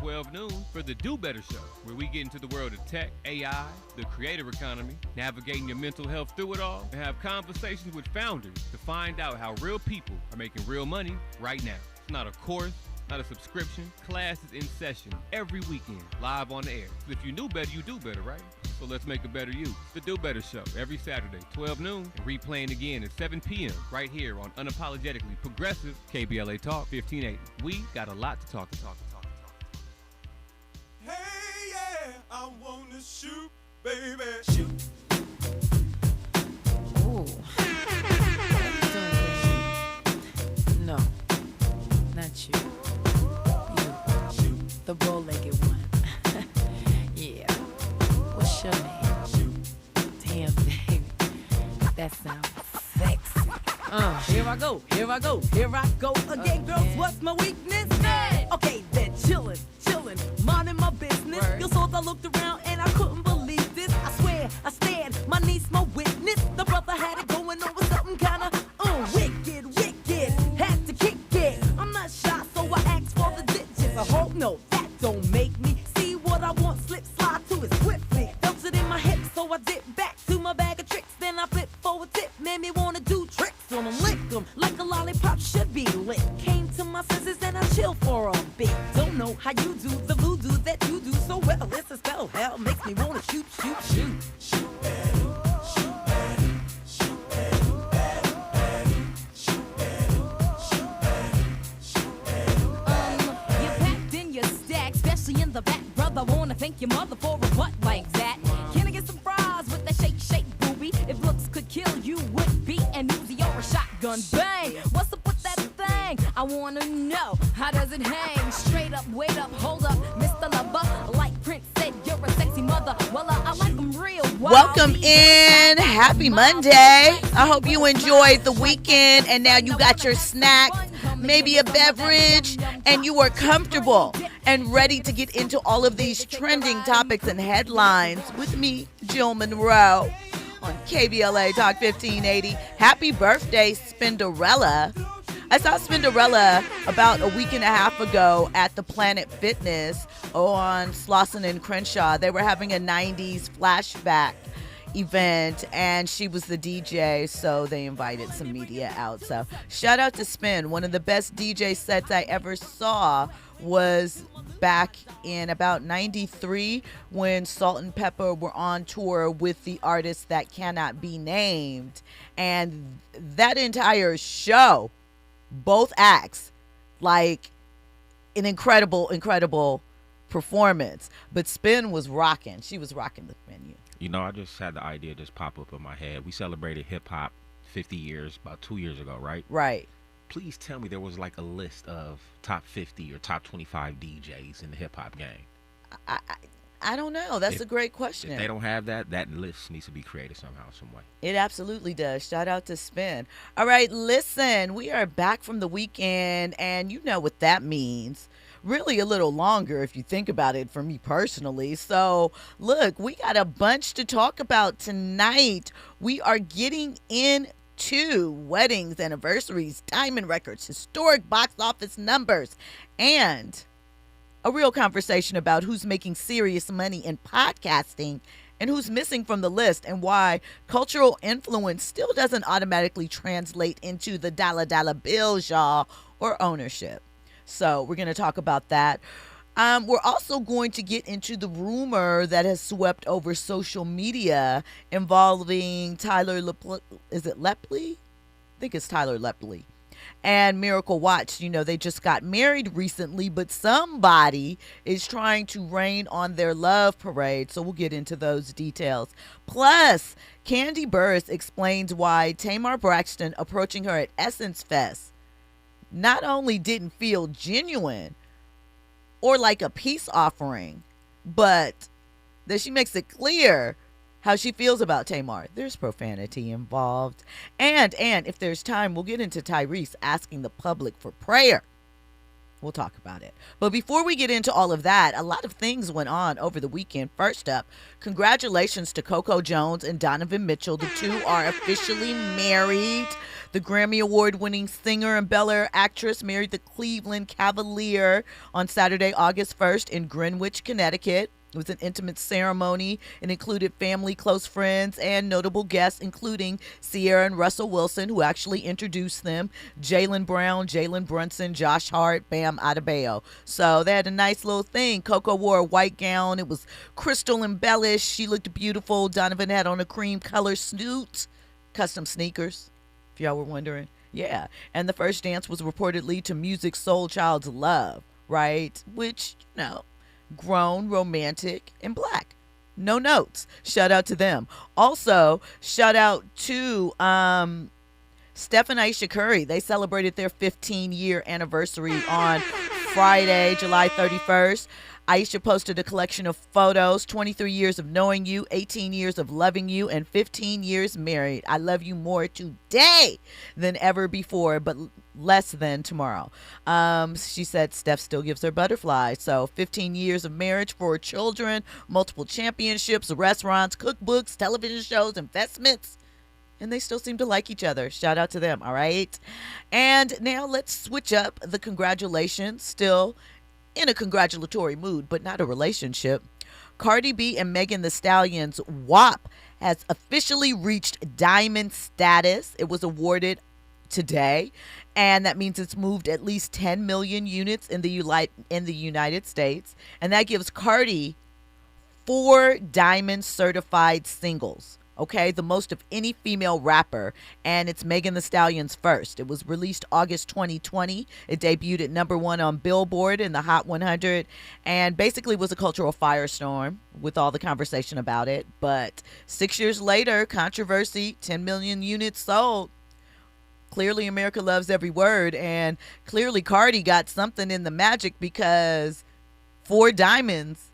12 noon for the Do Better Show, where we get into the world of tech, AI, the creator economy, navigating your mental health through it all, and have conversations with founders to find out how real people are making real money right now. It's not a course, not a subscription. Class is in session every weekend, live on the air. So if you knew better, you do better, right? So let's make a better you. The Do Better Show, every Saturday, 12 noon, and replaying again at 7 p.m. right here on Unapologetically Progressive KBLA Talk 1580. We got a lot to talk. Hey, yeah, I wanna shoot, baby. Shoot. Ooh. No, not you. You, the bow-legged one. Yeah. What's your name? Damn, baby. That sounds sexy. Here I go again, girls. What's my weakness? Okay, then chillin', minding my business. Word. You saw I looked around and I couldn't believe this. I swear, I stand, my niece, my witness. The brother had it going on with something kinda wicked. Had to kick it. I'm not shy, so I asked for the digits. I hope no, that don't make me see what I want. Slip, slide to it swiftly. Felt it in my hips, so I dip back to my bag of tricks. Then I flip for a tip, made me wanna do tricks on them, lick them like a lollipop should be lit. Came to my senses and I chill for a bit. Don't know how you do the voodoo that you do so well. It's a spell, hell makes me wanna shoot. You packed in your stack, especially in the back, brother. Wanna thank your mother for a butt like that. Can I get some fries with that shake, booby? If looks could kill, you would be an Uzi or a shotgun. Bang! What's up with that thing? I wanna know, how does it hang? Straight up, wait up, hold up, Mr. Lover. Like Prince said, you're a sexy mother. Well, I like them real wild. Welcome in. Happy Monday. I hope you enjoyed the weekend and now you got your snack, maybe a beverage, and you are comfortable and ready to get into all of these trending topics and headlines with me, Jill Munroe, on KBLA Talk 1580. Happy birthday, Spinderella. I saw Spinderella about a week and a half ago at the Planet Fitness on Slauson and Crenshaw. They were having a 90s flashback event, and she was the DJ, so they invited some media out. So shout out to Spin. One of the best DJ sets I ever saw was back in about 93 when Salt and Pepper were on tour with the artist that cannot be named. And that entire show, both acts, like an incredible performance. But Spin was rocking. She was rocking the venue. You know, I just had the idea just pop up in my head. We celebrated hip-hop 50 years about 2 years ago, right? Right. Please tell me there was like a list of top 50 or top 25 DJs in the hip-hop game. I don't know. That's a great question. If they don't have that list needs to be created somehow, some way. It absolutely does. Shout out to Spin. All right, listen, we are back from the weekend, and you know what that means. Really a little longer if you think about it for me personally. So, look, we got a bunch to talk about tonight. We are getting into weddings, anniversaries, diamond records, historic box office numbers, and a real conversation about who's making serious money in podcasting and who's missing from the list, and why cultural influence still doesn't automatically translate into the dollar bills, y'all, or ownership. So we're going to talk about that. We're also going to get into the rumor that has swept over social media involving Tyler Lepley. Is it Lepley? I think it's Tyler Lepley. And Miracle Watts. You know, they just got married recently, but somebody is trying to rain on their love parade. So we'll get into those details. Plus, Kandi Burruss explains why Tamar Braxton approaching her at Essence Fest not only didn't feel genuine or like a peace offering, but that she makes it clear how she feels about Tamar. There's profanity involved. And if there's time, we'll get into Tyrese asking the public for prayer We'll talk about it. But before we get into all of that, a lot of things went on over the weekend. First up, congratulations to Coco Jones and Donovan Mitchell. The two are officially married. The Grammy Award-winning singer and Bel Air actress married the Cleveland Cavalier on Saturday, August 1st in Greenwich, Connecticut. It was an intimate ceremony. It included family, close friends, and notable guests, including Sierra and Russell Wilson, who actually introduced them, Jaylen Brown, Jalen Brunson, Josh Hart, Bam Adebayo. So they had a nice little thing. Coco wore a white gown. It was crystal embellished. She looked beautiful. Donovan had on a cream color suit, custom sneakers, if y'all were wondering. Yeah. And the first dance was reportedly to Music Soul Child's Love, right? Which, grown, romantic, and black. No notes. Shout out to them. Also, shout out to Steph and Aisha Curry. They celebrated their 15-year anniversary on Friday, July 31st. Aisha posted a collection of photos, 23 years of knowing you, 18 years of loving you, and 15 years married. I love you more today than ever before, but less than tomorrow. She said Steph still gives her butterflies. So 15 years of marriage, 4 children, multiple championships, restaurants, cookbooks, television shows, investments. And they still seem to like each other. Shout out to them, all right? And now let's switch up the congratulations. Still in a congratulatory mood, but not a relationship. Cardi B and Megan Thee Stallion's WAP has officially reached diamond status. It was awarded today, and that means it's moved at least 10 million units in the United States, and that gives Cardi 4 diamond certified singles. Okay, the most of any female rapper, and it's Megan Thee Stallion's first. It was released August 2020. It debuted at #1 on Billboard in the Hot 100, and basically was a cultural firestorm with all the conversation about it. But 6 years later, controversy, 10 million units sold. Clearly, America loves every word, and clearly Cardi got something in the magic, because 4 diamonds,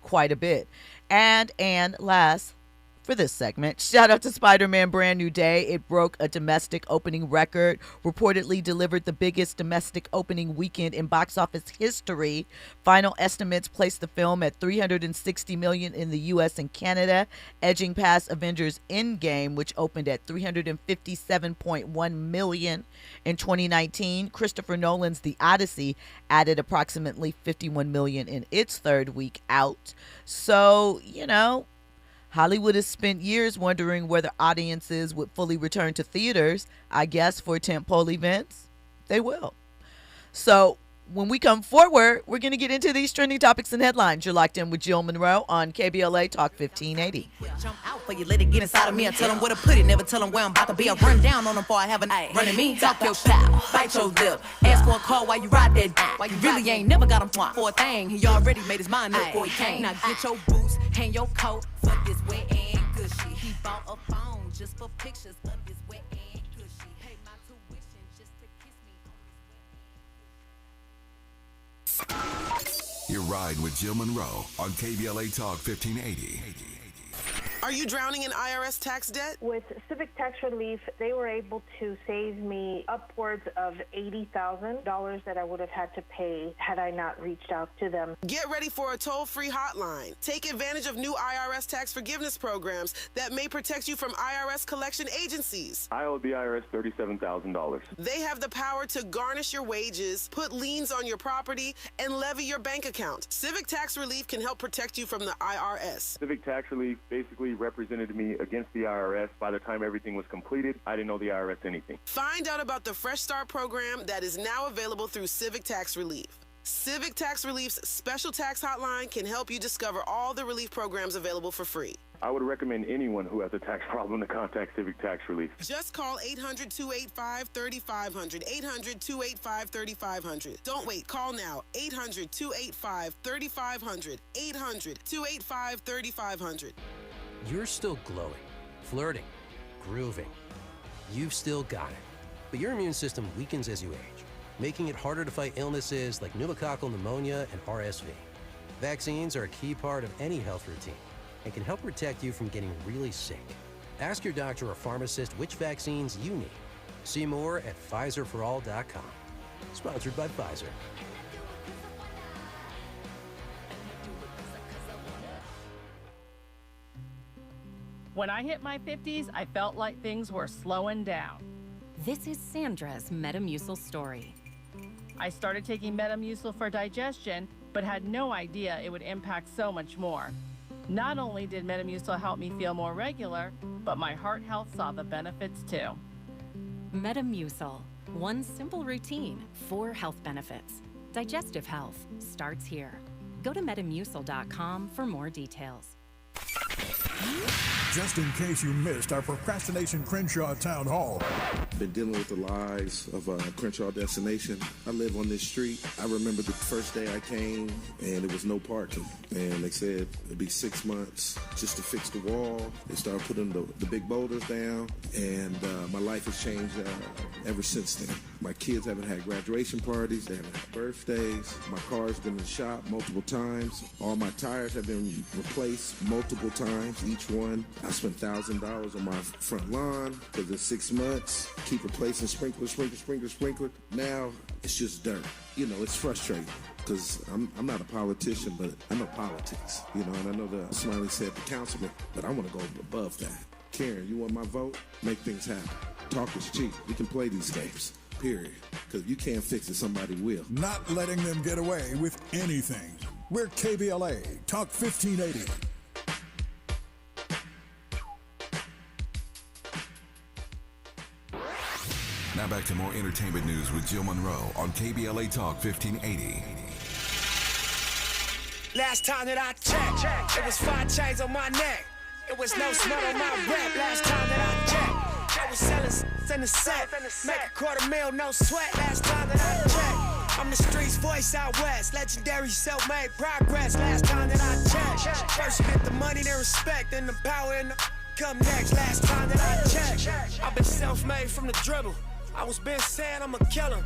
quite a bit. And last, for this segment, shout out to Spider-Man Brand New Day. It broke a domestic opening record, reportedly delivered the biggest domestic opening weekend in box office history. Final estimates place the film at $360 million in the U.S. and Canada, edging past Avengers Endgame, which opened at $357.1 million in 2019. Christopher Nolan's The Odyssey added approximately $51 million in its third week out. So, Hollywood has spent years wondering whether audiences would fully return to theaters. I guess for tentpole events, they will. So when we come forward, we're going to get into these trending topics and headlines. You're locked in with Jill Munroe on KBLA Talk 1580. Jump out for you, let it get inside of me. I tell them where to put it, never tell them where I'm about to be. I run down on them before I have a night. Running me, talk your style, bite your lip. Ask for a call while you ride that. While you really ain't never got him for a thing. He already made his mind up before he came. Now get your boots, hang your coat. Fuck this wet and gushy. He bought a phone just for pictures of this wet and gushy. Pay my tuition just to kiss me. Your ride with Jill Munroe on KBLA Talk 1580. Are you drowning in IRS tax debt? With Civic Tax Relief, they were able to save me upwards of $80,000 that I would have had to pay had I not reached out to them. Get ready for a toll-free hotline. Take advantage of new IRS tax forgiveness programs that may protect you from IRS collection agencies. I owe the IRS $37,000. They have the power to garnish your wages, put liens on your property, and levy your bank account. Civic Tax Relief can help protect you from the IRS. Civic Tax Relief basically represented me against the IRS. By the time everything was completed, I didn't owe the IRS anything. Find out about the Fresh Start program that is now available through Civic Tax Relief. Civic Tax Relief's special tax hotline can help you discover all the relief programs available for free. I would recommend anyone who has a tax problem to contact Civic Tax Relief. Just call 800-285-3500, 800-285-3500. Don't wait, call now, 800-285-3500, 800-285-3500. You're still glowing, flirting, grooving. You've still got it. But your immune system weakens as you age, making it harder to fight illnesses like pneumococcal pneumonia and RSV. Vaccines are a key part of any health routine and can help protect you from getting really sick. Ask your doctor or pharmacist which vaccines you need. See more at PfizerForAll.com. Sponsored by Pfizer. When I hit my 50s, I felt like things were slowing down. This is Sandra's Metamucil story. I started taking Metamucil for digestion, but had no idea it would impact so much more. Not only did Metamucil help me feel more regular, but my heart health saw the benefits too. Metamucil. One simple routine, 4 health benefits. Digestive health starts here. Go to metamucil.com for more details. Just in case you missed our Procrastination Crenshaw Town Hall. Been dealing with the lies of Crenshaw Destination. I live on this street. I remember the first day I came and there was no parking. And they said it'd be 6 months just to fix the wall. They started putting the big boulders down, and my life has changed ever since then. My kids haven't had graduation parties. They haven't had birthdays. My car's been in the shop multiple times. All my tires have been replaced multiple times, each one. I spent $1,000 on my front lawn because in 6 months, keep replacing sprinkler. Now it's just dirt. You know, it's frustrating because I'm not a politician, but I know politics. You know, and I know the Smiley said the councilman, but I want to go above that. Karen, you want my vote? Make things happen. Talk is cheap. We can play these games. Period. Because you can't fix it, somebody will. Not letting them get away with anything. We're KBLA Talk 1580. Now back to more entertainment news with Joe Munroe on KBLA Talk 1580. Last time that I checked, it was 5 chains on my neck. It was no smut on my rep. Last time that I checked, I was selling in the set. Make $250,000, no sweat. Last time that I checked, I'm the streets voice out west. Legendary self-made progress. Last time that I checked, first you get the money, then respect, then the power and the come next. Last time that I checked, I've been self-made from the dribble. I was been saying I'm a killer.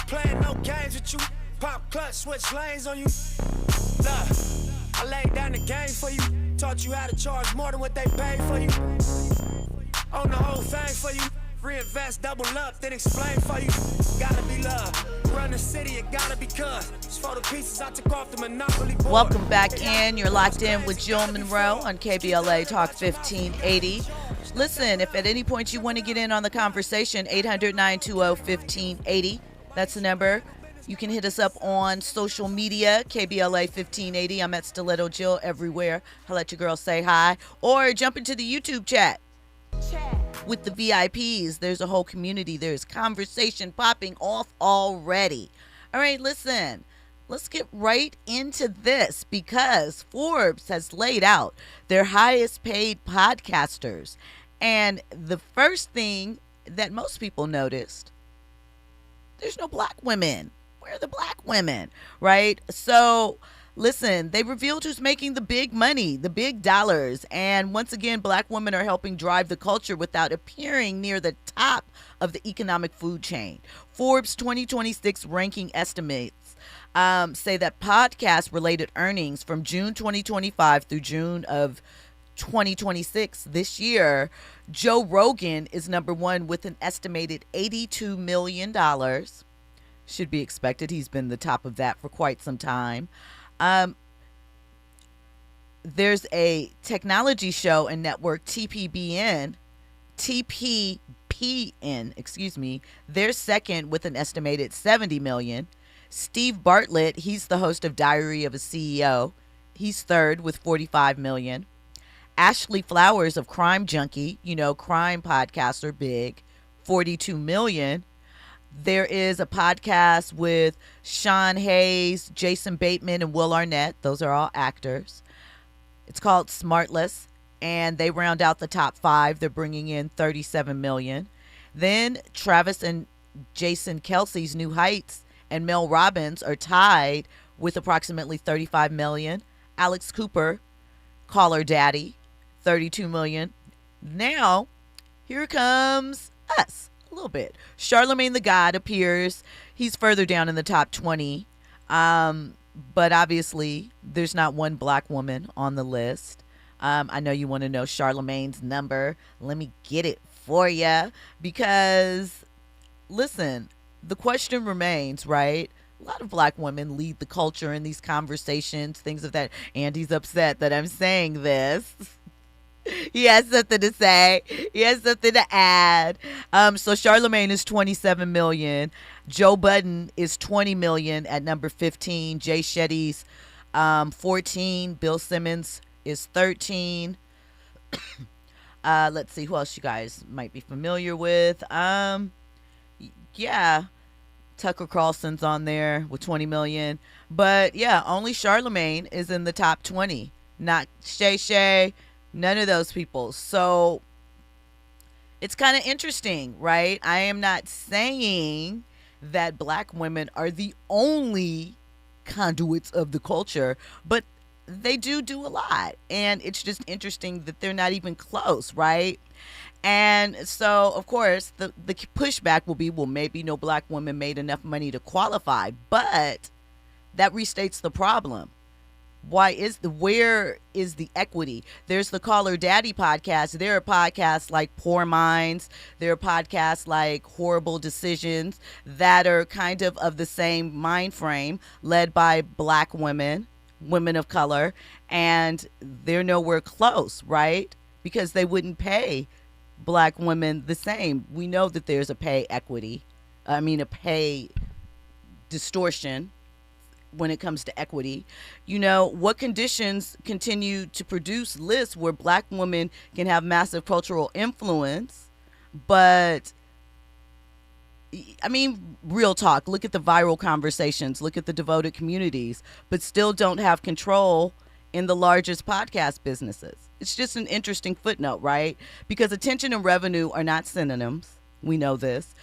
Playing no games with you. Pop clutch, switch lanes on you. I laid down the game for you. Taught you how to charge more than what they paid for you. Own the whole thing for you. Reinvest, double up, then explain for you. Gotta be love. Run the city, it gotta be cuz. It's for the pieces I took off the Monopoly board. Welcome back in. You're locked in with Joe Munroe on KBLA Talk 1580. Listen, if at any point you want to get in on the conversation, 800-920-1580. That's the number. You can hit us up on social media, KBLA 1580. I'm at Stiletto Jill everywhere. I'll let your girl say hi. Or jump into the YouTube chat. With the VIPs, there's a whole community. There's conversation popping off already. All right, listen. Let's get right into this because Forbes has laid out their highest paid podcasters. And the first thing that most people noticed, there's no black women. Where are the black women, right? So, listen, they revealed who's making the big money, the big dollars. And once again, black women are helping drive the culture without appearing near the top of the economic food chain. Forbes 2026 ranking estimates say that podcast-related earnings from June 2025 through June of 2026 this year, Joe Rogan is number one with an estimated $82 million. Should be expected. He's been the top of that for quite some time. There's a technology show and network, TPPN, they're second with an estimated $70 million. Steve Bartlett, he's the host of Diary of a CEO. He's third with $45 million. Ashley Flowers of Crime Junkie, crime podcaster, big, $42 million. There is a podcast with Sean Hayes, Jason Bateman, and Will Arnett. Those are all actors. It's called Smartless, and they round out the top 5. They're bringing in $37 million. Then Travis and Jason Kelsey's New Heights and Mel Robbins are tied with approximately $35 million. Alex Cooper, Call Her Daddy, $32 million. Now, here comes us. A little bit. Charlemagne the God appears. He's further down in the top 20. But obviously, there's not one black woman on the list. I know you want to know Charlemagne's number. Let me get it for you. Because, listen, the question remains, right? A lot of black women lead the culture in these conversations, things of that. Andy's upset that I'm saying this. He has something to say. He has something to add. So Charlemagne is 27 million. Joe Budden is 20 million at number 15. Jay Shetty's 14. Bill Simmons is 13. Let's see who else you guys might be familiar with. Yeah, Tucker Carlson's on there with 20 million. But yeah, only Charlemagne is in the top 20. Not Shay, none of those people. So it's kind of interesting, right? I am not saying that black women are the only conduits of the culture, but they do a lot. And it's just interesting that they're not even close, right? And so, of course, the pushback will be, well, maybe no black woman made enough money to qualify. But that restates the problem. Where is the equity? There's the Call Her Daddy podcast. There are podcasts like Poor Minds. There are podcasts like Horrible Decisions that are kind of the same mind frame, led by black women of color, and they're nowhere close, right? Because they wouldn't pay black women the same. We know that there's a pay distortion when it comes to equity. You know, what conditions continue to produce lists where black women can have massive cultural influence, but I mean, real talk, look at the viral conversations, look at the devoted communities, but still don't have control in the largest podcast businesses. It's just an interesting footnote, right? Because attention and revenue are not synonyms. We know this.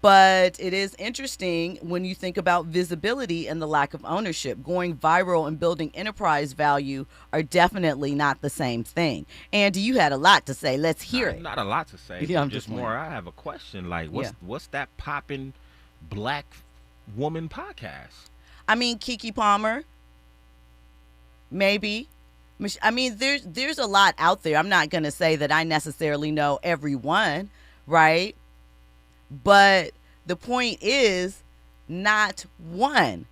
But it is interesting when you think about visibility and the lack of ownership. Going viral and building enterprise value are definitely not the same thing. Andy, you had a lot to say. Let's hear it. Not a lot to say. Yeah, I'm just more. I have a question. Like, what's that poppin' black woman podcast? I mean, Keke Palmer. Maybe. I mean, there's a lot out there. I'm not going to say that I necessarily know everyone, right? But the point is, not one.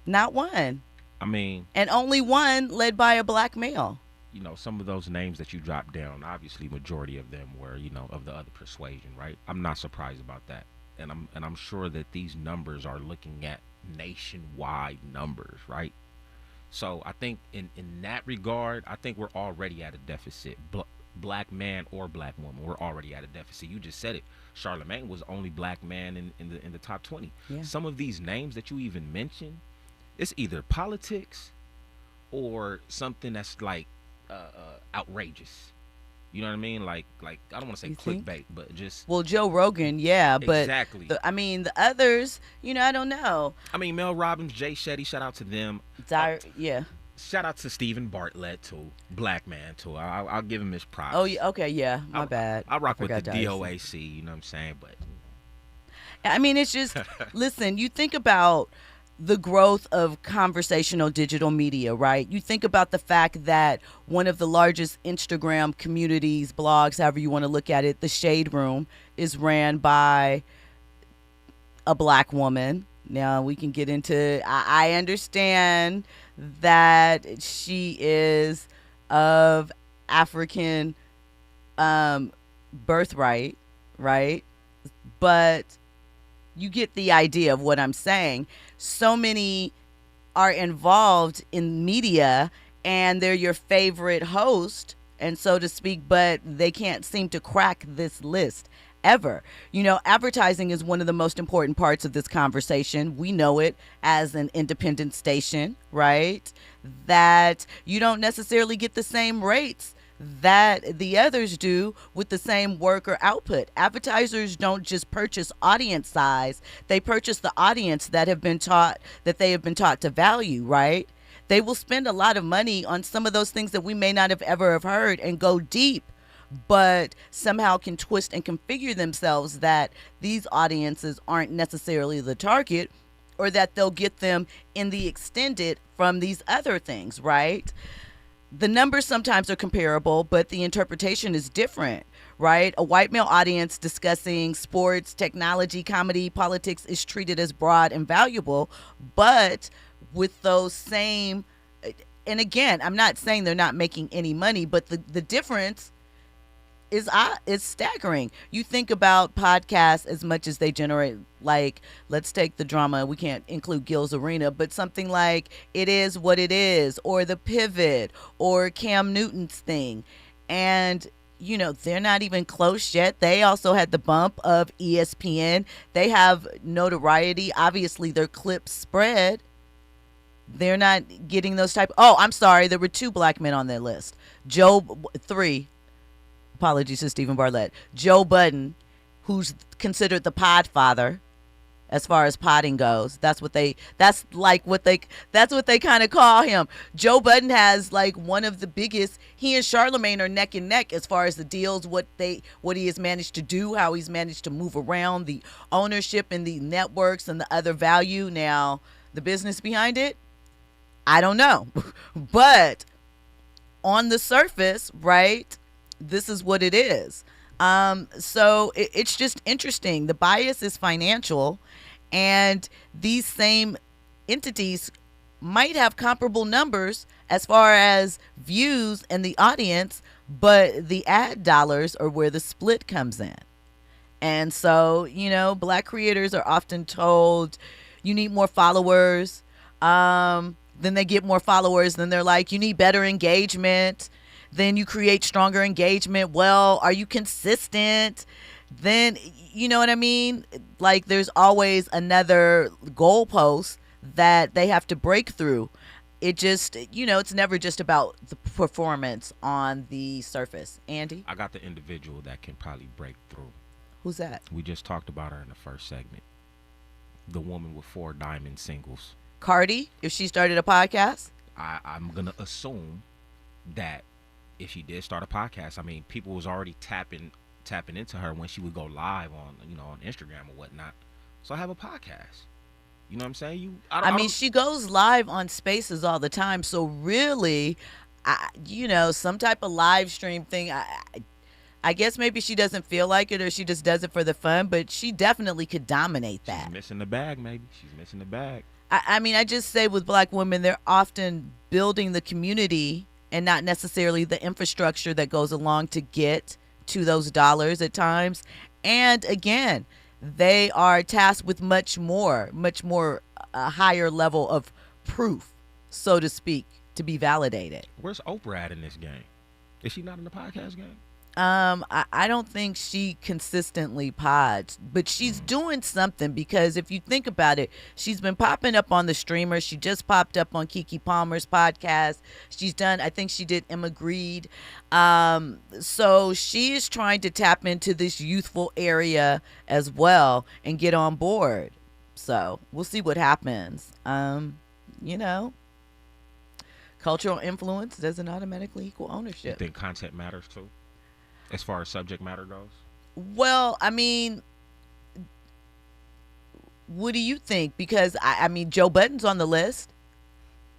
Not one. I mean, and only one led by a black male. You know, some of those names that you dropped down, obviously majority of them were, you know, of the other persuasion, right? I'm not surprised about that. And I'm sure that these numbers are looking at nationwide numbers, right? So I think in that regard, I think we're already at a deficit. Black man or black woman, we're already at a deficit. You just said it. Charlemagne was the only black man in the top 20. Yeah. Some of these names that you even mentioned, it's either politics or something that's like outrageous. You know what I mean? Like I don't want to say clickbait, but just Joe Rogan, yeah, but exactly. The others, you know, I don't know. I mean, Mel Robbins, Jay Shetty, shout out to them. Yeah. Shout out to Stephen Bartlett too, black man too. I'll give him his props. Oh, yeah, okay, yeah, my bad. I rock with the DOAC, you know what I'm saying? But I mean, it's just listen. You think about the growth of conversational digital media, right? You think about the fact that one of the largest Instagram communities, blogs, however you want to look at it, the Shade Room, is ran by a black woman. Now we can get into, I understand that she is of African birthright, right? But you get the idea of what I'm saying. So many are involved in media and they're your favorite host, and so to speak, but they can't seem to crack this list ever. You know, advertising is one of the most important parts of this conversation. We know it as an independent station, right? That you don't necessarily get the same rates that the others do with the same work or output. Advertisers don't just purchase audience size, they purchase the audience that they have been taught to value, right? They will spend a lot of money on some of those things that we may not have ever have heard and go deep, but somehow can twist and configure themselves that these audiences aren't necessarily the target, or that they'll get them in the extended from these other things, right? The numbers sometimes are comparable, but the interpretation is different, right? A white male audience discussing sports, technology, comedy, politics is treated as broad and valuable, but with those same, and again, I'm not saying they're not making any money, but the difference is staggering. You think about podcasts as much as they generate, like, let's take the drama, we can't include Gil's Arena, but something like It Is What It Is, or The Pivot, or Cam Newton's thing. And, you know, they're not even close yet. They also had the bump of ESPN. They have notoriety. Obviously, their clips spread. They're not getting those type. Oh, I'm sorry. There were 2 black men on their list. 3. Apologies to Stephen Bartlett. Joe Budden, who's considered the pod father as far as potting goes. That's what they kind of call him. Joe Budden has like one of the biggest. He and Charlemagne are neck and neck as far as the deals, what he has managed to do, how he's managed to move around, the ownership and the networks and the other value. Now, the business behind it, I don't know. But on the surface, right, this is what it is. So it's just interesting. The bias is financial, and these same entities might have comparable numbers as far as views and the audience, but the ad dollars are where the split comes in. And so, you know, black creators are often told you need more followers. Then they get more followers. Then they're like, you need better engagement. Then you create stronger engagement. Well, are you consistent? Then, you know what I mean? Like, there's always another goalpost that they have to break through. It just, you know, it's never just about the performance on the surface. Andy? I got the individual that can probably break through. Who's that? We just talked about her in the first segment. The woman with 4 diamond singles. Cardi, if she started a podcast? I'm going to assume that if she did start a podcast, I mean, people was already tapping into her when she would go live on, you know, on Instagram or whatnot. So I have a podcast. You know what I'm saying? I mean, she goes live on Spaces all the time. So really, you know, some type of live stream thing, I guess maybe she doesn't feel like it, or she just does it for the fun, but she definitely could dominate that. She's missing the bag, maybe. She's missing the bag. I mean, I just say with black women, they're often building the community and not necessarily the infrastructure that goes along to get to those dollars at times. And again, they are tasked with much more, a higher level of proof, so to speak, to be validated. Where's Oprah at in this game? Is she not in the podcast game? I don't think she consistently pods, but she's doing something, because if you think about it, she's been popping up on the streamer. She just popped up on Keke Palmer's podcast. She's done, I think she did Emma Greed. So she is trying to tap into this youthful area as well and get on board. So we'll see what happens. You know, cultural influence doesn't automatically equal ownership. You think content matters too, as far as subject matter goes? Well, I mean, what do you think? Because, I mean, Joe Budden's on the list.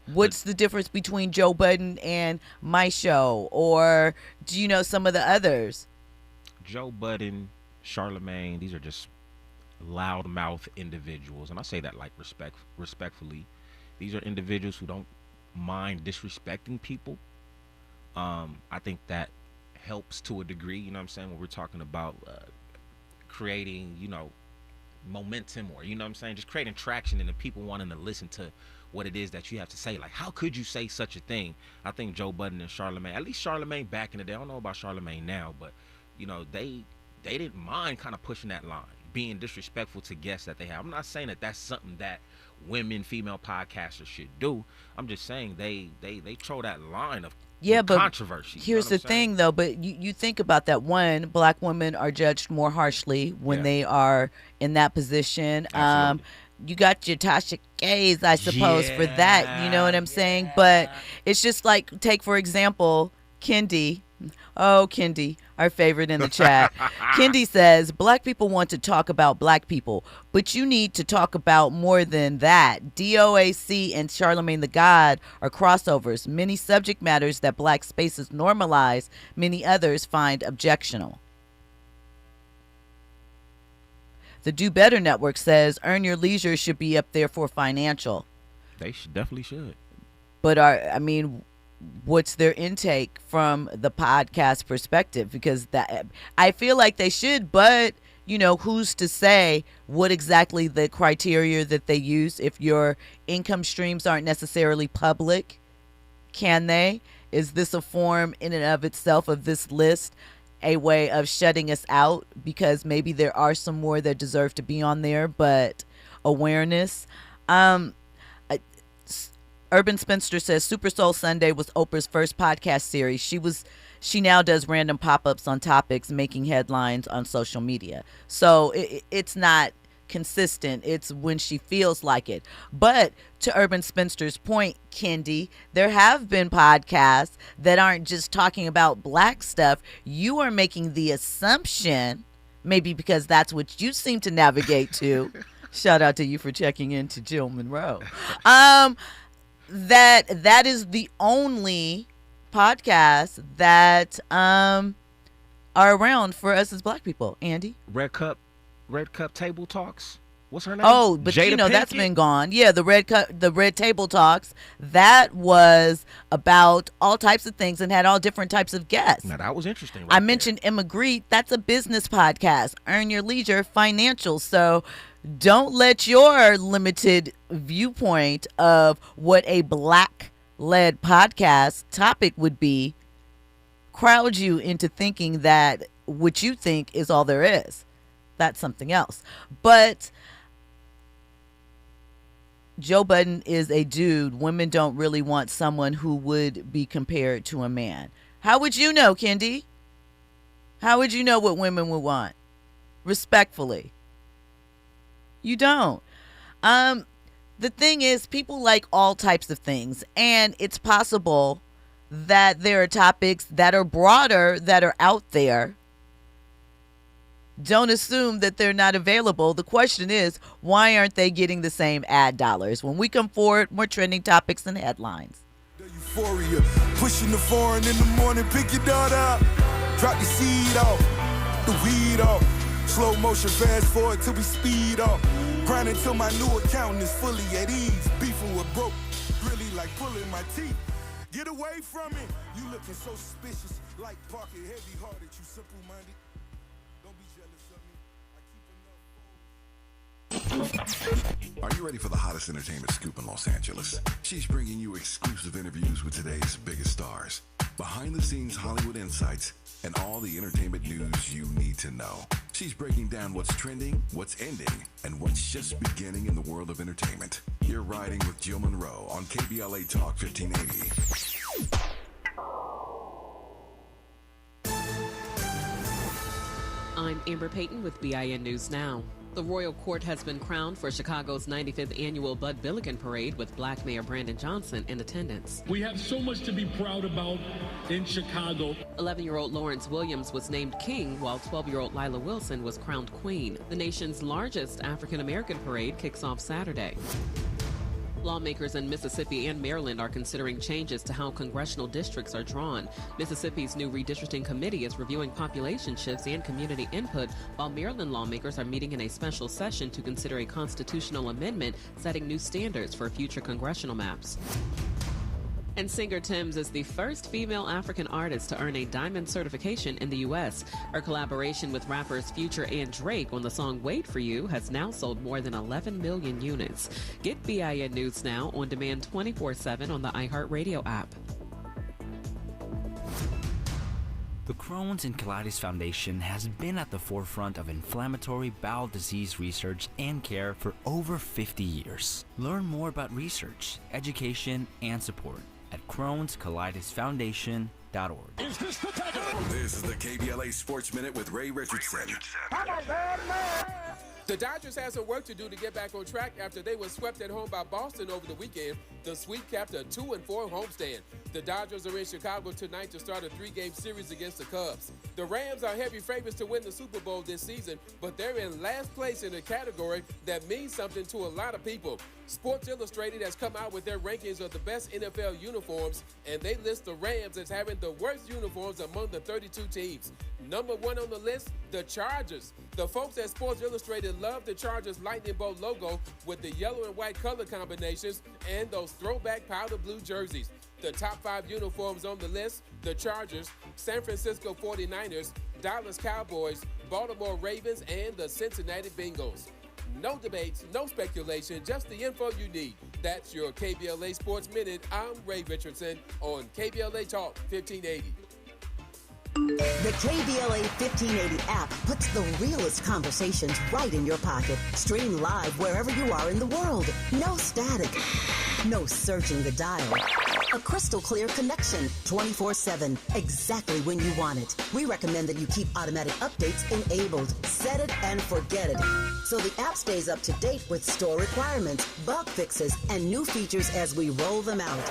What's the difference between Joe Budden and my show? Or do you know some of the others? Joe Budden, Charlemagne, these are just loudmouth individuals. And I say that like respectfully. These are individuals who don't mind disrespecting people. I think that helps to a degree, you know what I'm saying, when we're talking about creating, you know, momentum, or, you know what I'm saying, just creating traction and the people wanting to listen to what it is that you have to say. Like, how could you say such a thing? I think Joe Budden and Charlemagne, at least Charlemagne back in the day, I don't know about Charlemagne now, but, you know, they didn't mind kind of pushing that line, being disrespectful to guests that they have. I'm not saying that that's something that female podcasters should do. I'm just saying they throw that line of but controversy. Here's the thing, though. But you think about that. One, black women are judged more harshly when they are in that position. You got your Tasha Kays, I suppose, for that. You know what I'm saying? But it's just like, take, for example, Kandi. Oh, Kandi, our favorite in the chat. Kandi says, black people want to talk about black people, but you need to talk about more than that. DOAC and Charlemagne the God are crossovers. Many subject matters that black spaces normalize, many others find objectionable. The Do Better Network says Earn Your Leisure should be up there for financial. They definitely should. But what's their intake from the podcast perspective? Because that, I feel like they should, but who's to say what exactly the criteria that they use? If your income streams aren't necessarily public, can they? Is this a form in and of itself of this list a way of shutting us out? Because maybe there are some more that deserve to be on there, but awareness. Urban Spinster says Super Soul Sunday was Oprah's first podcast series. She now does random pop-ups on topics, making headlines on social media. So it's not consistent. It's when she feels like it. But to Urban Spinster's point, Kendi, there have been podcasts that aren't just talking about black stuff. You are making the assumption, maybe because that's what you seem to navigate to. Shout out to you for checking in to Jill Munroe. That is the only podcast that are around for us as black people. Andy? Red Cup Table Talks. What's her name? Oh, but Jada that's Pinkett? been gone. Yeah, the Red Table Talks. That was about all types of things and had all different types of guests. Now that was interesting. I mentioned Emma Greet. That's a business podcast. Earn Your Leisure, financial. So don't let your limited viewpoint of what a black-led podcast topic would be crowd you into thinking that what you think is all there is. That's something else. But Joe Budden is a dude. Women don't really want someone who would be compared to a man. How would you know, Kendi? How would you know what women would want? Respectfully. You don't. The thing is, people like all types of things, and it's possible that there are topics that are broader, that are out there. Don't assume that they're not available. The question is, why aren't they getting the same ad dollars? When we come forward, more trending topics and headlines. Euphoria, pushing the foreign in the morning, pick your daughter up, drop the seed off, the weed off. Slow motion, fast forward till we speed up. Grinding till my new accountant is fully at ease. Beefing with broke, really like pulling my teeth. Get away from it. You looking so suspicious, like pocket heavy hearted. You simple minded. Don't be jealous of me. Are you ready for the hottest entertainment scoop in Los Angeles? She's bringing you exclusive interviews with today's biggest stars, behind-the-scenes Hollywood insights, and all the entertainment news you need to know. She's breaking down what's trending, what's ending, and what's just beginning in the world of entertainment. You're riding with Jill Munroe on KBLA Talk 1580. I'm Amber Payton with BIN News Now. The Royal Court has been crowned for Chicago's 95th annual Bud Billiken Parade with Black Mayor Brandon Johnson in attendance. We have so much to be proud about in Chicago. 11-year-old Lawrence Williams was named king, while 12-year-old Lila Wilson was crowned queen. The nation's largest African-American parade kicks off Saturday. Lawmakers in Mississippi and Maryland are considering changes to how congressional districts are drawn. Mississippi's new redistricting committee is reviewing population shifts and community input, while Maryland lawmakers are meeting in a special session to consider a constitutional amendment setting new standards for future congressional maps. And singer Tems is the first female African artist to earn a diamond certification in the U.S. Her collaboration with rappers Future and Drake on the song Wait For You has now sold more than 11 million units. Get BIN News Now on demand 24/7 on the iHeartRadio app. The Crohn's and Colitis Foundation has been at the forefront of inflammatory bowel disease research and care for over 50 years. Learn more about research, education, and support at Crohn'sColitisFoundation.org. This is the KBLA Sports Minute with Ray Richardson. The Dodgers have some work to do to get back on track after they were swept at home by Boston over the weekend. The Sweep capped a 2-4 homestand. The Dodgers are in Chicago tonight to start a 3-game series against the Cubs. The Rams are heavy favorites to win the Super Bowl this season, but they're in last place in a category that means something to a lot of people. Sports Illustrated has come out with their rankings of the best NFL uniforms, and they list the Rams as having the worst uniforms among the 32 teams. Number one on the list, the Chargers. The folks at Sports Illustrated love the Chargers lightning bolt logo with the yellow and white color combinations and those throwback powder blue jerseys. The top 5 uniforms on the list: the Chargers, San Francisco 49ers, Dallas Cowboys, Baltimore Ravens, and the Cincinnati Bengals. No debates, no speculation, just the info you need. That's your KBLA Sports Minute. I'm Ray Richardson on KBLA Talk 1580. The KBLA 1580 app puts the realest conversations right in your pocket. Stream live wherever you are in the world. No static. No searching the dial. A crystal clear connection 24/7, exactly when you want it. We recommend that you keep automatic updates enabled. Set it and forget it. So the app stays up to date with store requirements, bug fixes, and new features as we roll them out.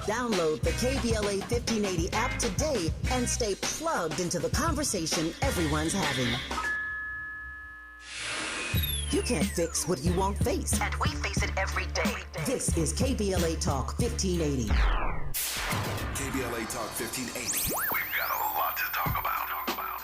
Download the KBLA 1580 app today and stay plugged into the conversation everyone's having. You can't fix what you won't face, and we face it every day. This is KBLA Talk 1580. KBLA Talk 1580. We've got a lot to talk about.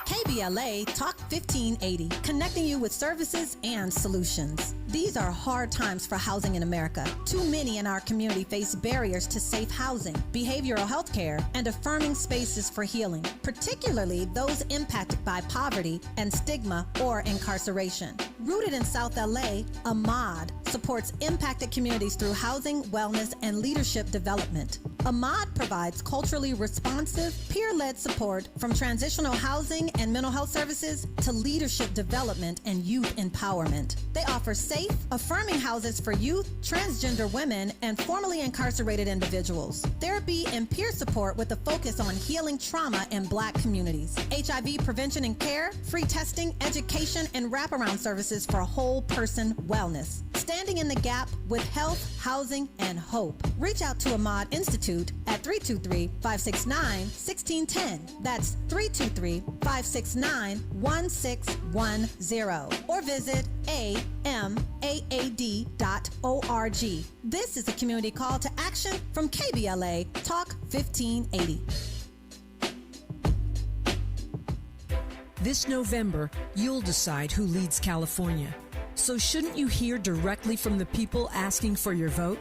KBLA Talk 1580, connecting you with services and solutions. These are hard times for housing in America. Too many in our community face barriers to safe housing, behavioral health care, and affirming spaces for healing, particularly those impacted by poverty and stigma or incarceration. Rooted in South LA, Ahmad supports impacted communities through housing, wellness, and leadership development. Ahmad provides culturally responsive, peer-led support from transitional housing and mental health services to leadership development and youth empowerment. They offer safe, affirming houses for youth, transgender women, and formerly incarcerated individuals. Therapy and peer support with a focus on healing trauma in Black communities. HIV prevention and care, free testing, education, and wraparound services for whole person wellness. Standing in the gap with health, housing, and hope. Reach out to Ahmad Institute at 323-569-1610. That's 323-569-1610. Or visit amaad.org. This is a community call to action from KBLA Talk 1580. This November, you'll decide who leads California. So shouldn't you hear directly from the people asking for your vote?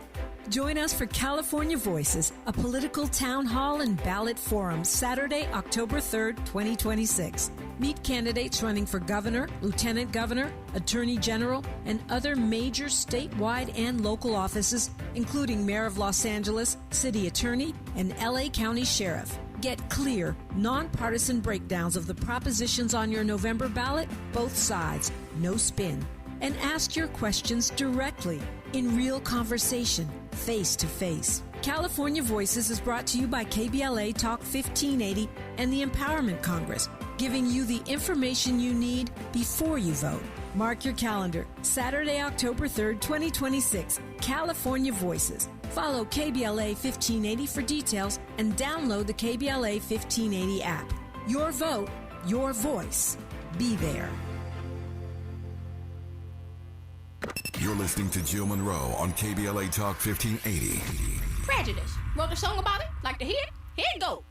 Join us for California Voices, a political town hall and ballot forum, Saturday, October 3rd, 2026. Meet candidates running for governor, lieutenant governor, attorney general, and other major statewide and local offices, including mayor of Los Angeles, city attorney, and LA County sheriff. Get clear, nonpartisan breakdowns of the propositions on your November ballot, both sides, no spin. And ask your questions directly, in real conversation, face to face. California Voices is brought to you by KBLA Talk 1580 and the Empowerment Congress, giving you the information you need before you vote. Mark your calendar, Saturday, October 3rd, 2026, California Voices. Follow KBLA 1580 for details and download the KBLA 1580 app. Your vote, your voice. Be there. You're listening to Jill Munroe on KBLA Talk 1580. Prejudice. Wrote a song about it? Like to hear it? Here it go.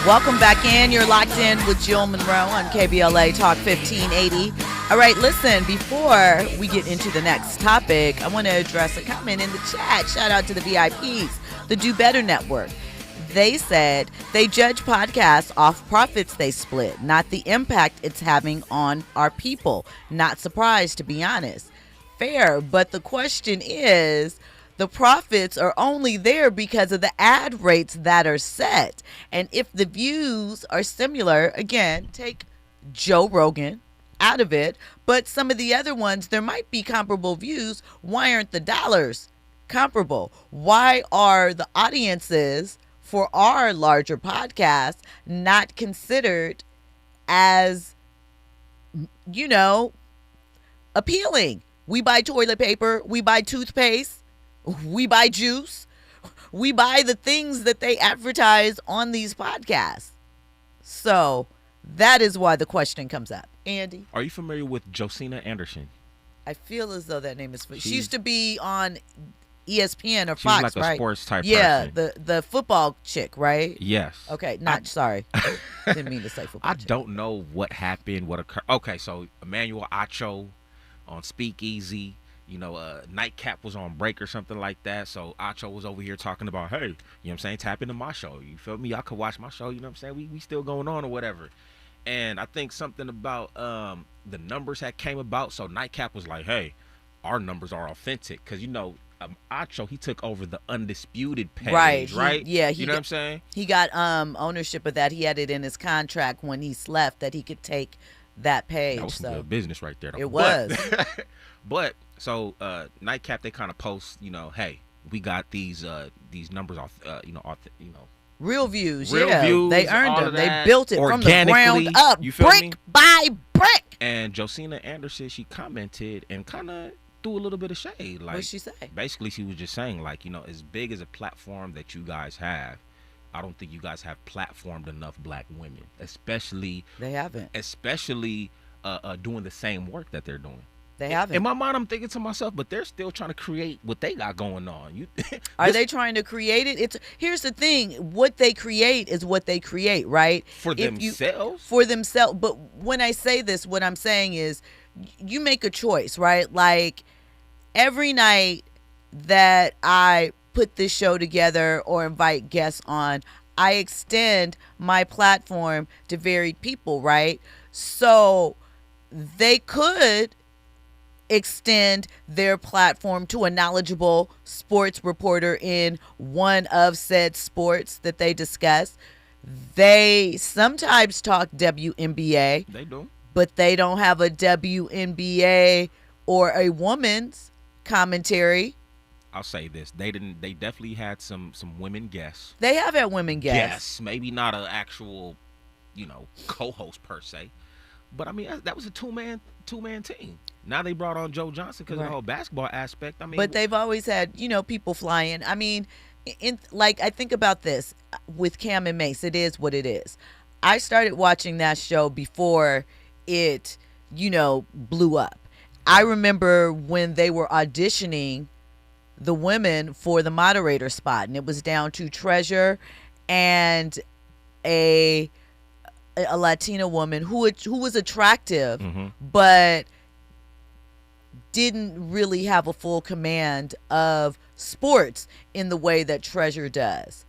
Welcome back in. You're locked in with Jill Munroe on KBLA Talk 1580. All right, listen, before we get into the next topic, I want to address a comment in the chat. Shout out to the VIPs. the Do Better Network. They said they judge podcasts off profits they split, not the impact it's having on our people. Not surprised, to be honest. Fair, but the question is, the profits are only there because of the ad rates that are set. And if the views are similar, again, take Joe Rogan out of it, but some of the other ones, there might be comparable views. Why aren't the dollars comparable? Why are the audiences for our larger podcasts not considered as, appealing? We buy toilet paper, we buy toothpaste, we buy juice, we buy the things that they advertise on these podcasts. So that is why the question comes up. Andy? Are you familiar with Josina Anderson? I feel as though that name is... She used to be on ESPN or She Fox, was like a right? sports type yeah, person. the football chick, right? Yes. Okay, sorry. Didn't mean to say football I chick. don't know what happened, what occurred. Okay, so Emmanuel Acho on Speakeasy, Nightcap was on break or something like that. So Acho was over here talking about, hey, you know what I'm saying, tap into my show. You feel me? Y'all could watch my show, you know what I'm saying? We still going on or whatever. And I think something about the numbers that came about. So Nightcap was like, hey, our numbers are authentic. Because, Acho, he took over the Undisputed page, right? You know what I'm saying? He got ownership of that. He had it in his contract when he left that he could take that page. That was some good business right there, though. It was. But so Nightcap, they kind of post, hey, we got these numbers off, real views, real views, they earned them. They that, built it from the ground up, brick by brick. And Josina Anderson, she commented and kind of threw a little bit of shade. Like, what'd she say? Basically, she was just saying, like, as big as a platform that you guys have, I don't think you guys have platformed enough black women, especially they haven't, especially doing the same work that they're doing. They haven't. In my mind, I'm thinking to myself, but they're still trying to create what they got going on. Are they trying to create it? Here's the thing: what they create is what they create, right? For themselves. For themselves. But when I say this, what I'm saying is, you make a choice, right? Like every night that I put this show together or invite guests on, I extend my platform to varied people, right? So they could extend their platform to a knowledgeable sports reporter in one of said sports that they discuss. They sometimes talk WNBA. They do. But they don't have a WNBA or a woman's commentary. I'll say this: they definitely had some women guests. They have had women guests. Yes, maybe not an actual, co-host per se, but I mean that was a two-man team. Now they brought on Joe Johnson because of the whole basketball aspect. I mean, but they've always had people flying. I mean, I think about this with Cam and Mace. It is what it is. I started watching that show before it, blew up. I remember when they were auditioning the women for the moderator spot, and it was down to Treasure and a Latina woman who was attractive, but didn't really have a full command of sports in the way that Treasure does.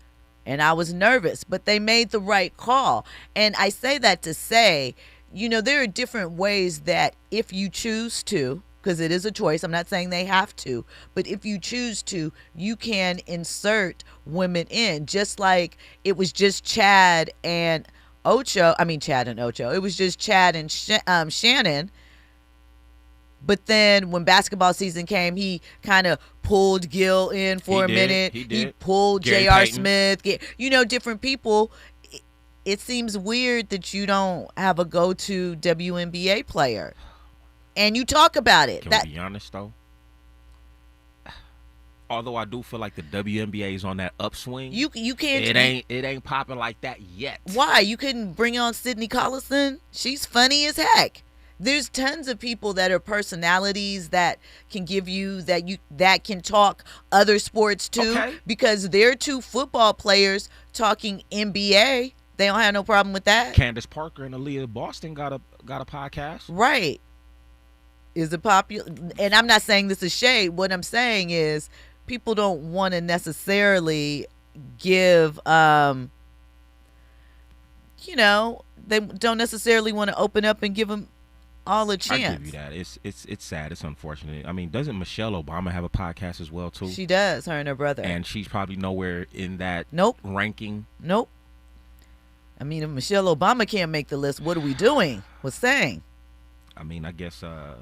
And I was nervous, but they made the right call. And I say that to say, there are different ways that if you choose to, because it is a choice, I'm not saying they have to, but if you choose to, you can insert women in, just like it was just Chad and Ocho. It was just Chad and Shannon. But then when basketball season came, he kind of pulled Gil in for a minute. He pulled J.R. Smith. Different people. It seems weird that you don't have a go-to WNBA player. And you talk about it. Can we be honest, though? Although I do feel like the WNBA is on that upswing. You can't. It ain't popping like that yet. Why? You couldn't bring on Sydney Collison? She's funny as heck. There's tons of people that are personalities that can give you that can talk other sports too, because they're two football players talking NBA. They don't have no problem with that. Candace Parker and Aaliyah Boston got a podcast. Right. Is it popular? And I'm not saying this is shade. What I'm saying is people don't want to necessarily give, they don't necessarily want to open up and give them all a chance. I give you that. It's sad. It's unfortunate. I mean, doesn't Michelle Obama have a podcast as well too? She does. Her and her brother. And she's probably nowhere in that ranking. Nope. I mean, if Michelle Obama can't make the list, what are we doing? What's saying? I mean, I guess shout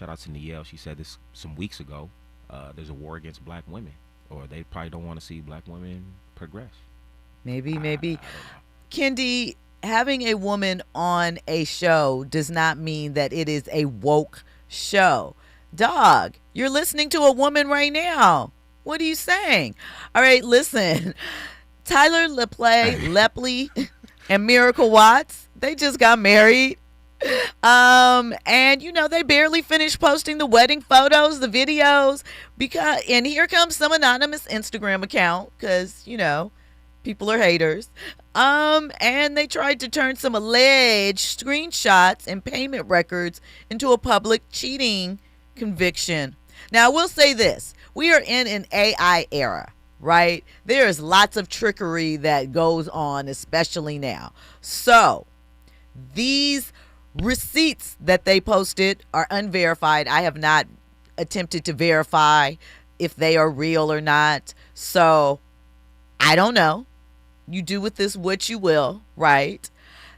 out to Nielle. She said this some weeks ago. There's a war against black women, or they probably don't want to see black women progress. Maybe. Kandi, having a woman on a show does not mean that it is a woke show. Dog, you're listening to a woman right now. What are you saying? All right, listen. Tyler Lepley and Miracle Watts, they just got married. And they barely finished posting the wedding photos, the videos, and here comes some anonymous Instagram account, because people are haters. And they tried to turn some alleged screenshots and payment records into a public cheating conviction. Now, I will say this. We are in an AI era, right? There is lots of trickery that goes on, especially now. So, these receipts that they posted are unverified. I have not attempted to verify if they are real or not. So, I don't know. You do with this what you will, right?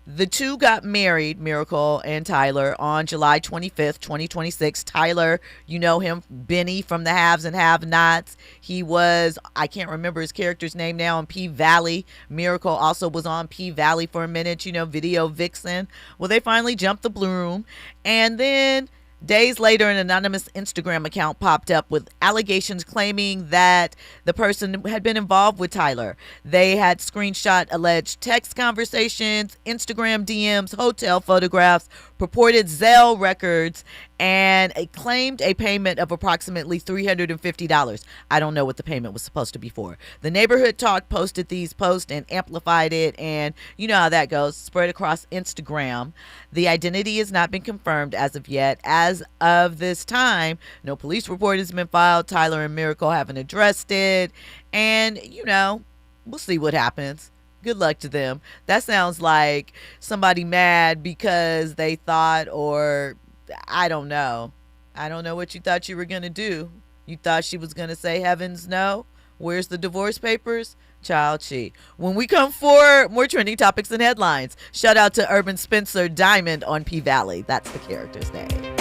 The two got married, Miracle and Tyler, on July 25th, 2026. Tyler, you know him, Benny from the Haves and Have-Nots. He was, I can't remember his character's name now, on P-Valley. Miracle also was on P-Valley for a minute, Video Vixen. Well, they finally jumped the broom. And then days later, an anonymous Instagram account popped up with allegations claiming that the person had been involved with Tyler. They had screenshot alleged text conversations, Instagram DMs, hotel photographs, purported Zelle records, and claimed a payment of approximately $350. I don't know what the payment was supposed to be for. The Neighborhood Talk posted these posts and amplified it, and you know how that goes, spread across Instagram. The identity has not been confirmed as of yet. As of this time, no police report has been filed. Tyler and Miracle haven't addressed it, and we'll see what happens. Good luck to them. That sounds like somebody mad because they thought, or I don't know. I don't know what you thought you were going to do. You thought she was going to say heavens no? Where's the divorce papers? Child, she. When we come for more trending topics and headlines, shout out to Urban Spencer Diamond on P-Valley. That's the character's name.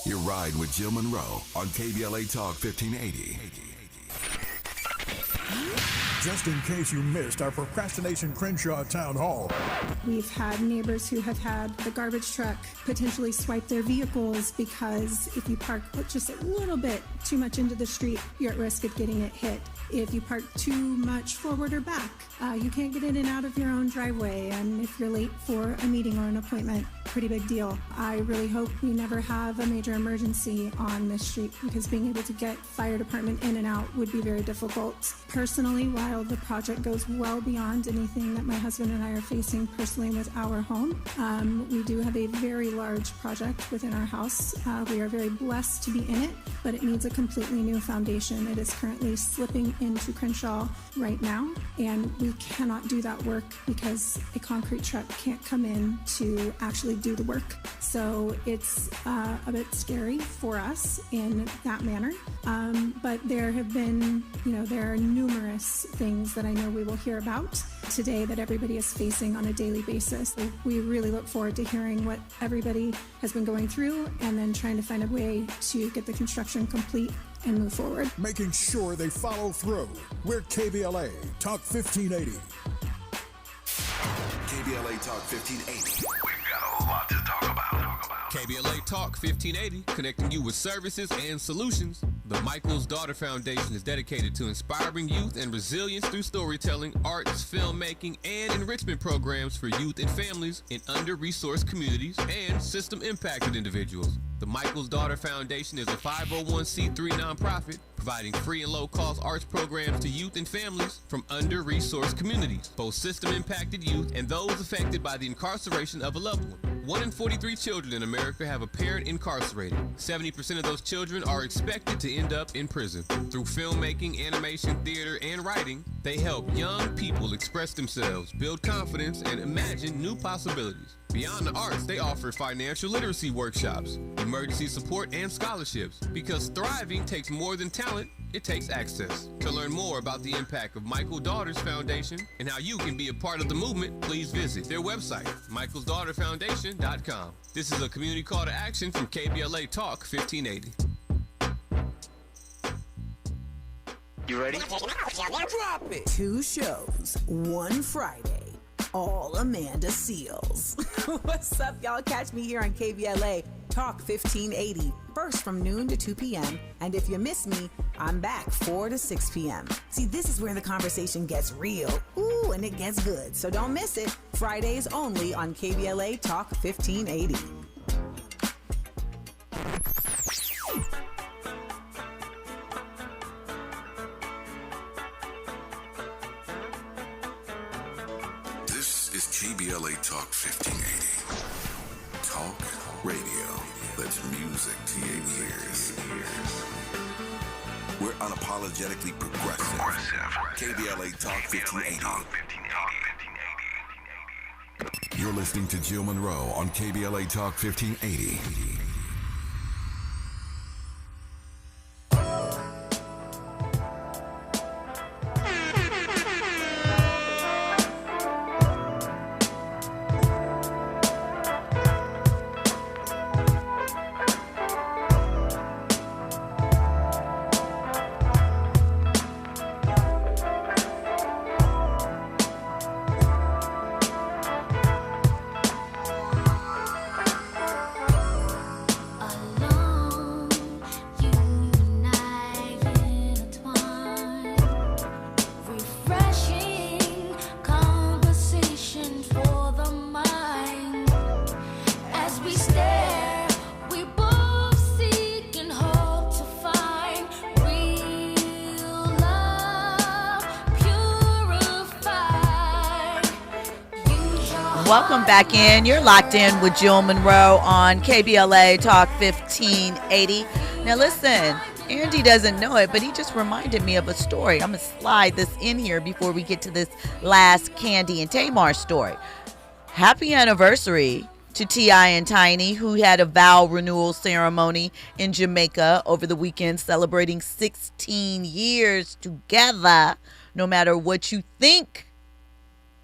You're riding with Jill Munroe on KBLA Talk 1580. Just in case you missed our Procrastination Crenshaw Town Hall. We've had neighbors who have had the garbage truck potentially swipe their vehicles because if you park just a little bit too much into the street, you're at risk of getting it hit. If you park too much forward or back, you can't get in and out of your own driveway. And if you're late for a meeting or an appointment, pretty big deal. I really hope we never have a major emergency on this street because being able to get fire department in and out would be very difficult. Personally, while the project goes well beyond anything that my husband and I are facing personally with our home, we do have a very large project within our house. We are very blessed to be in it, but it needs a completely new foundation. It is currently slipping into Crenshaw right now, and we cannot do that work because a concrete truck can't come in to actually do the work. So it's a bit scary for us in that manner. But there have been, there are numerous things that I know we will hear about today that everybody is facing on a daily basis. We really look forward to hearing what everybody has been going through and then trying to find a way to get the construction complete and move forward. Making sure they follow through. We're KBLA Talk 1580. KBLA Talk 1580. KBLA Talk 1580, connecting you with services and solutions. The Michael's Daughter Foundation is dedicated to inspiring youth and resilience through storytelling, arts, filmmaking, and enrichment programs for youth and families in under-resourced communities and system-impacted individuals. The Michael's Daughter Foundation is a 501c3 nonprofit providing free and low-cost arts programs to youth and families from under-resourced communities, both system-impacted youth and those affected by the incarceration of a loved one. 1 in 43 children in America have a parent incarcerated. 70% of those children are expected to end up in prison. Through filmmaking, animation, theater, and writing, they help young people express themselves, build confidence, and imagine new possibilities. Beyond the arts, they offer financial literacy workshops, emergency support, and scholarships. Because thriving takes more than talent, it takes access. To learn more about the impact of Michael Daughters Foundation and how you can be a part of the movement, please visit their website, michaelsdaughterfoundation.com. This is a community call to action from KBLA Talk 1580. You ready? Drop it. 2 shows, 1 Friday. All Amanda Seals. What's up, y'all? Catch me here on KBLA Talk 1580, first from noon to 2 p.m. And if you miss me, I'm back 4 to 6 p.m. See, this is where the conversation gets real. Ooh, and it gets good. So don't miss it. Fridays only on KBLA Talk 1580. KBLA Talk 1580. Talk radio that's music to your ears. We're unapologetically progressive. KBLA Talk 1580. You're listening to Joe Munroe on KBLA Talk 1580. Welcome back in. You're locked in with Joe Munroe on KBLA Talk 1580. Now listen, Andy doesn't know it, but he just reminded me of a story. I'm going to slide this in here before we get to this last Kandi and Tamar story. Happy anniversary to T.I. and Tiny, who had a vow renewal ceremony in Jamaica over the weekend, celebrating 16 years together. No matter what you think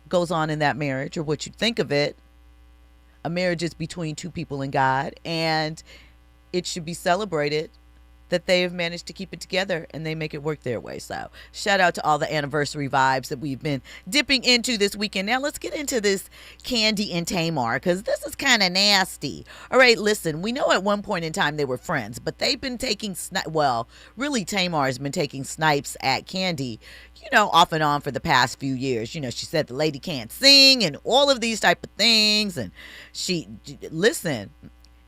goes on in that marriage or what you think of it, a marriage is between two people and God, and it should be celebrated that they have managed to keep it together and they make it work their way. So shout out to all the anniversary vibes that we've been dipping into this weekend. Now let's get into this Kandi and Tamar, because this is kind of nasty. All right, listen, we know at one point in time they were friends, but they've been taking really Tamar has been taking snipes at Kandi, off and on for the past few years. She said the lady can't sing and all of these type of things. And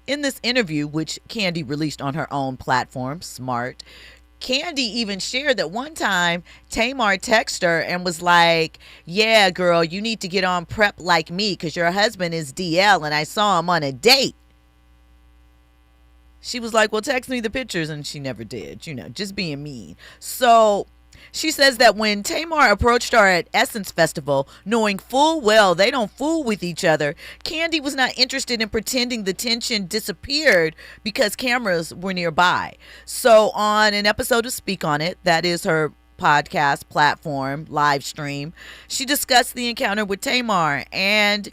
in this interview, which Kandi released on her own platform, Smart, Kandi even shared that one time Tamar texted her and was like, yeah, girl, you need to get on prep like me because your husband is DL and I saw him on a date. She was like, well, text me the pictures, and she never did, just being mean. So she says that when Tamar approached her at Essence Festival, knowing full well they don't fool with each other, Kandi was not interested in pretending the tension disappeared because cameras were nearby. So on an episode of Speak On It, that is her podcast platform, live stream, she discussed the encounter with Tamar, and,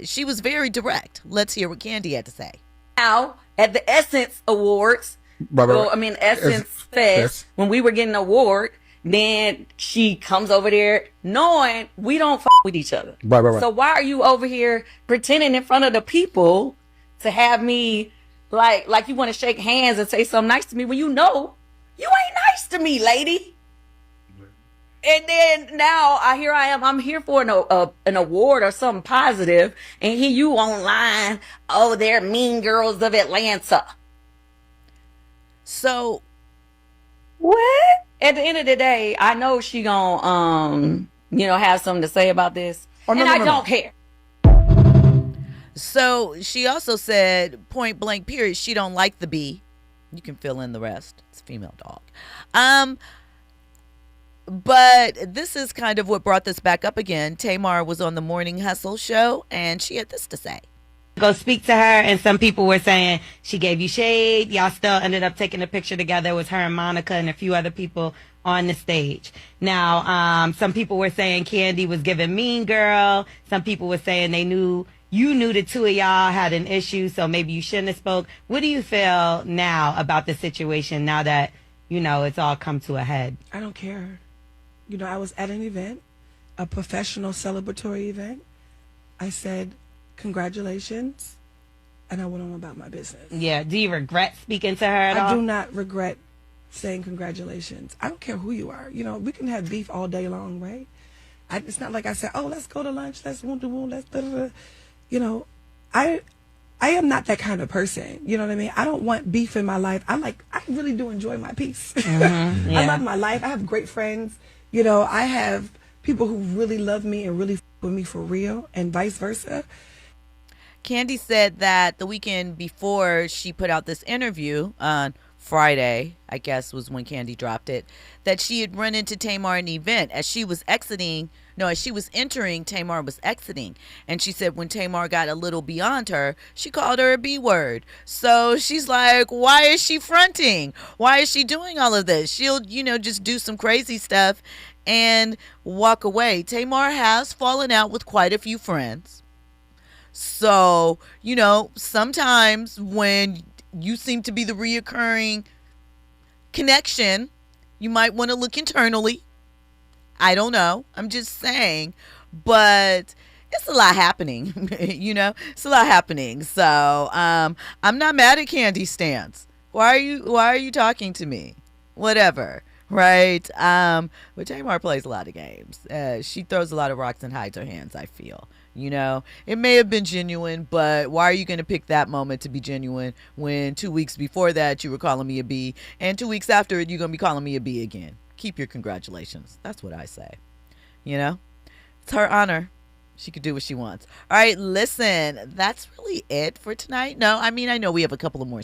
she was very direct. Let's hear what Kandi had to say. Now, at the Essence Awards, Essence Fest, when we were getting an award, then she comes over there knowing we don't with each other. Right. So why are you over here pretending in front of the people to have me like you want to shake hands and say something nice to me when you know you ain't nice to me, lady. And then now here I am. I'm here for an award or something positive, and here you online. Oh, they're mean girls of Atlanta. So what? At the end of the day, I know she gonna have something to say about this, and I don't care. So she also said, point blank period, she don't like the bee. You can fill in the rest. It's a female dog. But this is kind of what brought this back up again. Tamar was on the Morning Hustle show, and she had this to say. Go speak to her, and some people were saying she gave you shade. Y'all still ended up taking a picture together. It was her and Monica and a few other people on the stage. Now, some people were saying Kandi was giving mean girl. Some people were saying you knew the two of y'all had an issue, so maybe you shouldn't have spoke. What do you feel now about the situation now that, it's all come to a head? I don't care. I was at an event, a professional celebratory event. I said, congratulations, and I went on about my business. Yeah. Do you regret speaking to her at all? I do not regret saying congratulations. I don't care who you are. We can have beef all day long, right? It's not like I said, oh, let's go to lunch, let's wound, let's da-da-da. I am not that kind of person. You know what I mean? I don't want beef in my life. I really do enjoy my peace. Mm-hmm, yeah. I love my life. I have great friends. I have people who really love me and really with me for real, and vice versa. Kandi said that the weekend before she put out this interview on Friday, I guess was when Kandi dropped it, that she had run into Tamar in an event as she was entering, Tamar was exiting. And she said when Tamar got a little beyond her, she called her a B word. So she's like, why is she fronting? Why is she doing all of this? She'll, just do some crazy stuff and walk away. Tamar has fallen out with quite a few friends. So, sometimes when you seem to be the reoccurring connection, you might want to look internally. I don't know. I'm just saying. But it's a lot happening. It's a lot happening. So I'm not mad at Kandi's stance. Why are you talking to me? Whatever. Right? But Tamar plays a lot of games. She throws a lot of rocks and hides her hands, I feel. It may have been genuine, but why are you going to pick that moment to be genuine when 2 weeks before that you were calling me a B, and 2 weeks after it you're going to be calling me a B again? Keep your congratulations. That's what I say. It's her honor. She could do what she wants. All right, listen, that's really it for tonight. No, I know we have a couple of more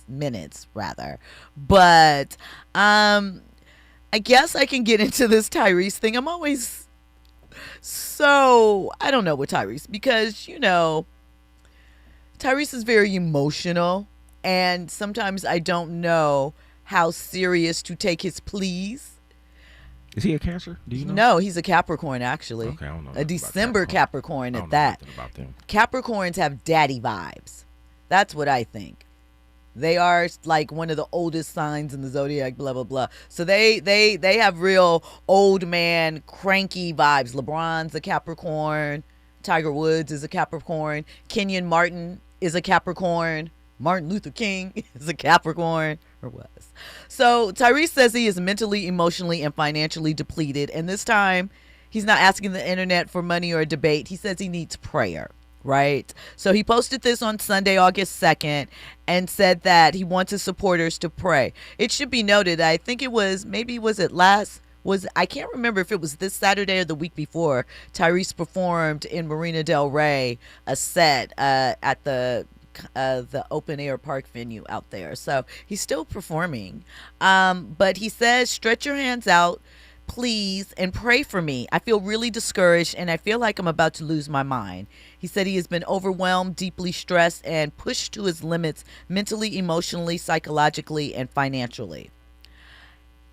minutes rather, but I guess I can get into this Tyrese thing. I'm always I don't know with Tyrese, because Tyrese is very emotional, and sometimes I don't know how serious to take his pleas. Is he a Cancer? Do you know? No, he's a Capricorn, actually. Okay, I don't know. A December Capricorn at that. About them. Capricorns have daddy vibes. That's what I think. They are like one of the oldest signs in the zodiac, blah, blah, blah. So they have real old man cranky vibes. LeBron's a Capricorn. Tiger Woods is a Capricorn. Kenyon Martin is a Capricorn. Martin Luther King is a Capricorn, or was. So Tyrese says he is mentally, emotionally, and financially depleted. And this time, he's not asking the internet for money or a debate. He says he needs prayer, right? So he posted this on Sunday, August 2nd, and said that he wants his supporters to pray. It should be noted, I think it was, I can't remember if it was this Saturday or the week before, Tyrese performed in Marina Del Rey a set at the open air park venue out there. So he's still performing. But he says, stretch your hands out, please, and pray for me. I feel really discouraged, and I feel like I'm about to lose my mind. He said he has been overwhelmed, deeply stressed, and pushed to his limits mentally, emotionally, psychologically, and financially.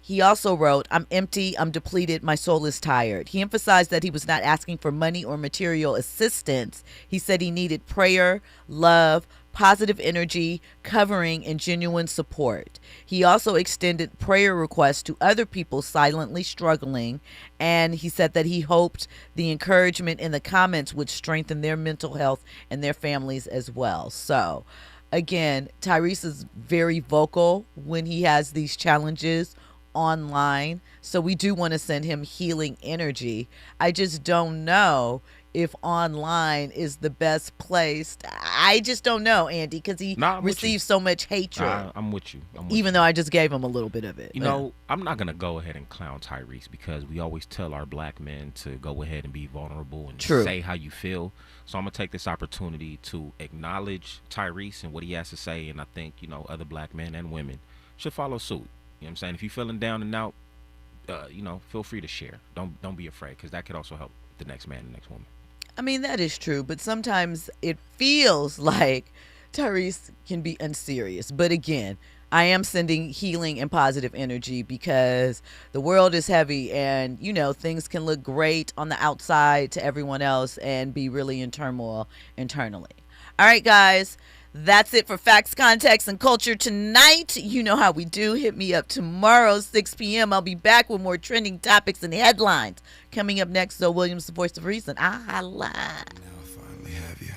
He also wrote, I'm empty, I'm depleted, my soul is tired. He emphasized that he was not asking for money or material assistance. He said he needed prayer, love, positive energy, covering, and genuine support. He also extended prayer requests to other people silently struggling, and he said that he hoped the encouragement in the comments would strengthen their mental health and their families as well. So, again, Tyrese is very vocal when he has these challenges online, so we do want to send him healing energy. I just don't know if online is the best place. I just don't know, Andy, because he receives so much hatred. I'm with you. Even though I just gave him a little bit of it. You know, I'm not going to go ahead and clown Tyrese because we always tell our black men to go ahead and be vulnerable and say how you feel. So I'm going to take this opportunity to acknowledge Tyrese and what he has to say. And I think, you know, other black men and women should follow suit. You know what I'm saying? If you're feeling down and out, you know, feel free to share. Don't be afraid, because that could also help the next man, the next woman. I mean, that is true, but sometimes it feels like Tyrese can be unserious. But again, I am sending healing and positive energy because the world is heavy, and, you know, things can look great on the outside to everyone else and be really in turmoil internally. All right, guys. That's it for Facts, Context, and Culture tonight. You know how we do. Hit me up tomorrow, 6 p.m. I'll be back with more trending topics and headlines. Coming up next, Zoe Williams, the voice of reason. I lie. Now I finally have you.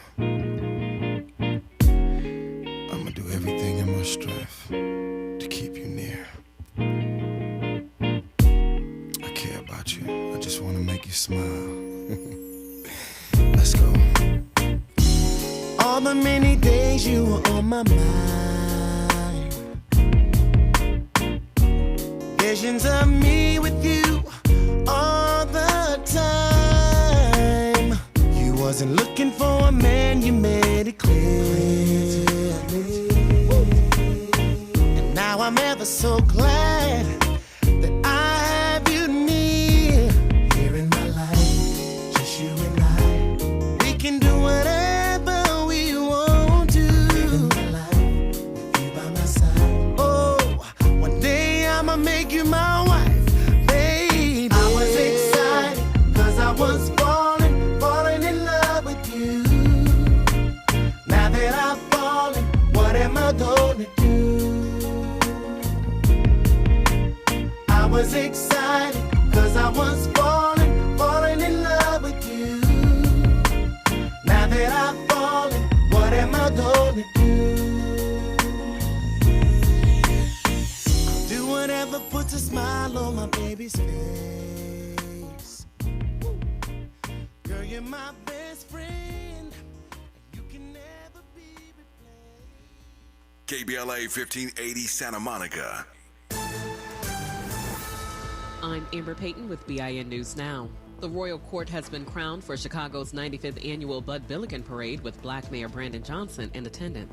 I'm going to do everything in my strength to keep you near. I care about you. I just want to make you smile. Let's go. All the many days you were on my mind. Visions of me with you all the time. You wasn't looking for a man, you made it clear. And now I'm ever so glad that I have you near. Here in my life, just you and I. We can do whatever make you my wife, baby. I was excited cause I was falling in love with you. Now that I've fallen, what am I gonna do? I was excited cause I was falling in love with you. Now that I've fallen, what am I gonna do? Whatever puts a smile on my baby's face. Girl, you're my best friend. You can never be replaced. KBLA 1580 Santa Monica. I'm Amber Payton with BIN News Now. The Royal Court has been crowned for Chicago's 95th annual Bud Billiken Parade with Black Mayor Brandon Johnson in attendance.